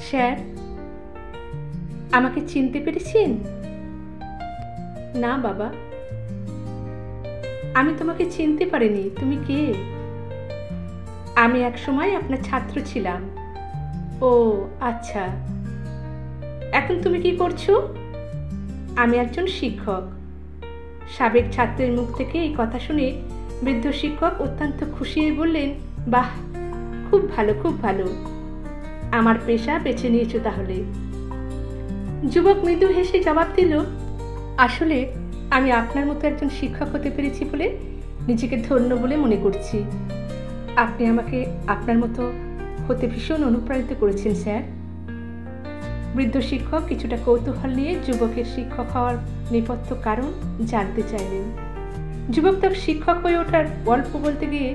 Sir, আমাকে চিনতে পেরেছেন? না বাবা, আমি তোমাকে চিনতে পারিনি। তুমি কে? আমি একসময় আপনার ছাত্র ছিলাম। ও আচ্ছা, এখন তুমি কি করছো? আমি একজন শিক্ষক। সাবেক ছাত্রের মুখ থেকে এই কথা শুনে বৃদ্ধ শিক্ষক অত্যন্ত খুশি হয়ে বললেন, বাহ, খুব ভালো, খুব ভালো। আমার পেশা বেছে নিয়েছো তাহলে। যুবক মৃদু হেসে জবাব দিল, আসলে আমি আপনার মতো একজন শিক্ষক হতে পেরেছি বলে নিজেকে ধন্য বলে মনে করছি। আপনি আমাকে আপনার মতো হতে ভীষণ অনুপ্রাণিত করেছেন স্যার। বৃদ্ধ শিক্ষক কিছুটা কৌতূহল নিয়ে যুবকের শিক্ষক হওয়ার নেপথ্য কারণ জানতে চাইলেন। যুবক তার শিক্ষক হয়ে ওঠার গল্প বলতে গিয়ে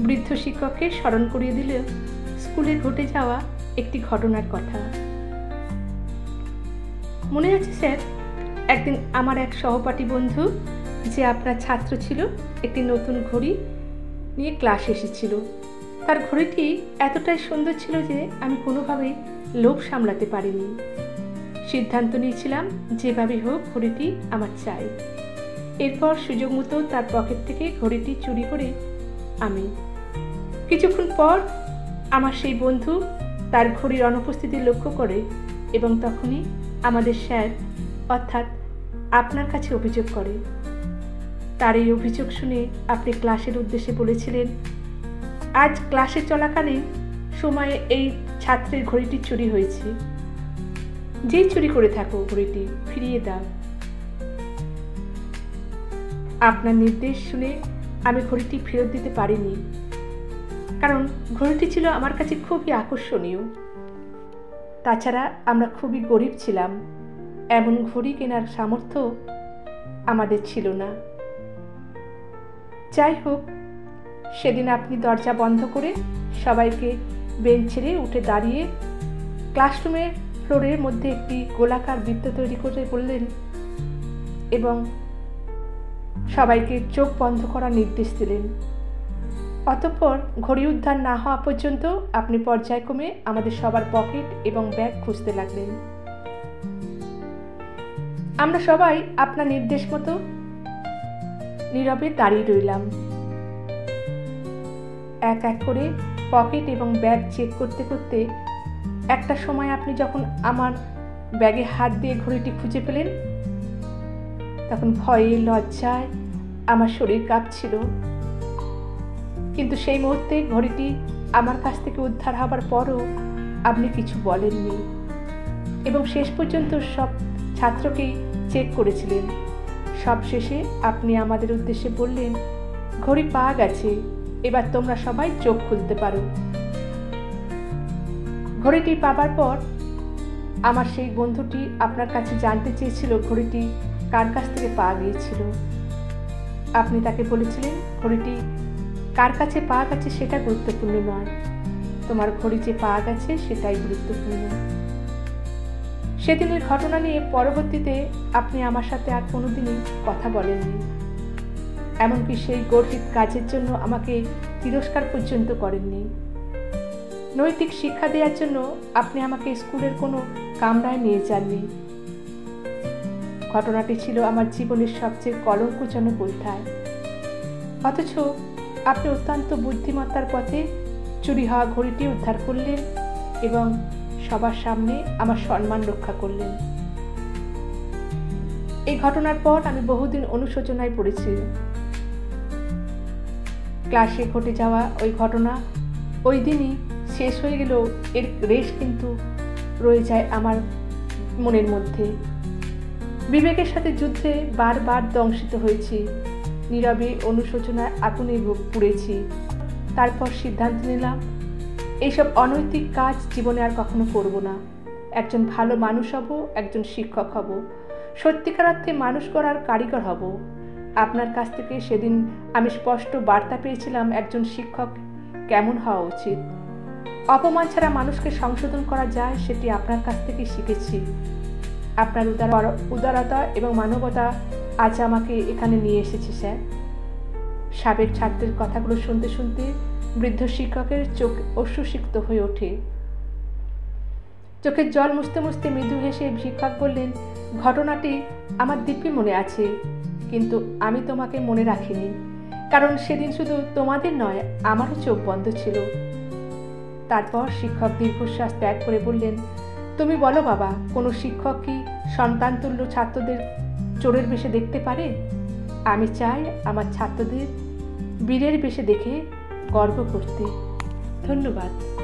বৃদ্ধ শিক্ষককে স্মরণ করিয়ে দিল স্কুলে ঘটে যাওয়া একটি ঘটনার কথা। মনে আছে স্যার, একদিন আমার এক সহপাঠী বন্ধু, যে আপনার ছাত্র ছিল, একটি নতুন ঘড়ি নিয়ে ক্লাসে এসেছিল। তার ঘড়িটি এতটাই সুন্দর ছিল যে আমি কোনোভাবেই লোভ সামলাতে পারিনি। সিদ্ধান্ত নিয়েছিলাম যেভাবে হোক ঘড়িটি আমার চাই। এরপর সুযোগ মতো তার পকেট থেকে ঘড়িটি চুরি করে আমি। কিছুক্ষণ পর আমার সেই বন্ধু তার ঘড়ির অনুপস্থিতি লক্ষ্য করে এবং তখনই আমাদের স্যার অর্থাৎ আপনার কাছে অভিযোগ করে। তার এই অভিযোগ শুনে আপনি ক্লাসের উদ্দেশ্যে বলেছিলেন, আজ ক্লাসে চলাকালীন সময়ে এই ছাত্রের ঘড়িটি চুরি হয়েছে। যেই চুরি করে থাকো ঘড়িটি ফিরিয়ে দাও। আপনার নির্দেশ শুনে আমি ঘড়িটি ফেরত দিতে পারিনি, কারণ ঘড়িটি ছিল আমার কাছে খুবই আকর্ষণীয়। তাছাড়া আমরা খুবই গরিব ছিলাম, এমন ঘড়ি কেনার সামর্থ্য আমাদের ছিল না। যাই হোক, সেদিন আপনি দরজা বন্ধ করে সবাইকে বেঞ্চ ছেড়ে উঠে দাঁড়িয়ে ক্লাসরুমের ফ্লোরের মধ্যে একটি গোলাকার বৃত্ত তৈরি করে বললেন এবং সবাইকে চোখ বন্ধ করার নির্দেশ দিলেন। অতঃপর ঘড়ি উদ্ধার না হওয়া পর্যন্ত আপনি পর্যায়ক্রমে আমাদের সবার পকেট এবং ব্যাগ খুঁজতে লাগলেন। আমরা সবাই আপনার নির্দেশ মতো নীরবে দাঁড়িয়ে রইলাম। এক এক করে পকেট এবং ব্যাগ চেক করতে করতে একটা সময় আপনি যখন আমার ব্যাগে হাত দিয়ে ঘড়িটি খুঁজে পেলেন, তখন ভয়ে লজ্জায় আমার শরীর কাঁপছিল। কিন্তু সেই মুহূর্তে ঘড়িটি আমার কাছ থেকে উদ্ধার হবার পরও আপনি কিছু বলেননি এবং শেষ পর্যন্ত সব ছাত্রকেই চেক করেছিলেন। সব শেষে আপনি আমাদের উদ্দেশ্যে বললেন, ঘড়ি পাওয়া গেছে, এবার তোমরা সবাই চোখ খুলতে পারো। ঘড়িটি পাবার পর আমার সেই বন্ধুটি আপনার কাছে জানতে চেয়েছিল ঘড়িটি কার কাছ থেকে পাওয়া গিয়েছিল। আপনি তাকে বলেছিলেন, ঘড়িটি কার কাছে পাওয়া গেছে সেটা গুরুত্বপূর্ণ নয়, তোমার ঘড়ি যে পাওয়া গেছে সেটাই গুরুত্বপূর্ণ। সেদিনের ঘটনা নিয়ে পরবর্তীতে আপনি আমার সাথে আর কোনোদিনই কথা বলেননি, এমনকি সেই গর্হিত কাজের জন্য আমাকে তিরস্কার পর্যন্ত করেননি। নৈতিক শিক্ষা দেওয়ার জন্য আপনি আমাকে স্কুলের কোনো কামরায় নিয়ে যাননি। ঘটনাটি ছিল আমার জীবনের সবচেয়ে কলঙ্কজনক অধ্যায়। অথচ আপনি অত্যন্ত বুদ্ধিমত্তার পথে চুরি হওয়া ঘড়িটি উদ্ধার করলেন এবং সবার সামনে আমার সম্মান রক্ষা করলেন। এই ঘটনার পর আমি বহুদিন অনুশোচনায় পড়েছি। ক্লাসে ঘটে যাওয়া ওই ঘটনা ওই দিনই শেষ হয়ে গেলেও এর রেশ কিন্তু রয়ে যায় আমার মনের মধ্যে। বিবেকের সাথে যুদ্ধে বারবার দংশিত হয়েছি, নীরবে অনুশোচনায় আগুনে পুড়েছি। তারপর সিদ্ধান্ত নিলাম, এইসব অনৈতিক কাজ জীবনে আর কখনো করব না। একজন ভালো মানুষ হব, একজন শিক্ষক হব, সত্যিকার অর্থে মানুষ গড়ার কারিগর হব। আপনার কাছ থেকে সেদিন আমি স্পষ্ট বার্তা পেয়েছিলাম একজন শিক্ষক কেমন হওয়া উচিত। অপমান ছাড়া মানুষকে সংশোধন করা যায় সেটি আপনার কাছ থেকে শিখেছি। আপনার উদারতা এবং মানবতা আজ আমাকে এখানে নিয়ে এসেছে স্যার। সাবেক ছাত্রের কথাগুলো শুনতে শুনতে বৃদ্ধ শিক্ষকের চোখ অশ্রুসিক্ত হয়ে ওঠে। চোখের জল মুছতে মুছতে মৃদু হেসে শিক্ষক বললেন, ঘটনাটি আমার দিব্যি মনে আছে, কিন্তু আমি তোমাকে মনে রাখিনি, কারণ সেদিন শুধু তোমাদের নয়, আমারও চোখ বন্ধ ছিল। তারপর শিক্ষক দীর্ঘশ্বাস ত্যাগ করে বললেন, তুমি বলো বাবা, কোনো শিক্ষক কি সন্তানতুল্য ছাত্রদের চোরের বেশে দেখতে পারে? আমি চাই আমার ছাত্রদের বীরের বেশে দেখে গর্ব করতে। ধন্যবাদ।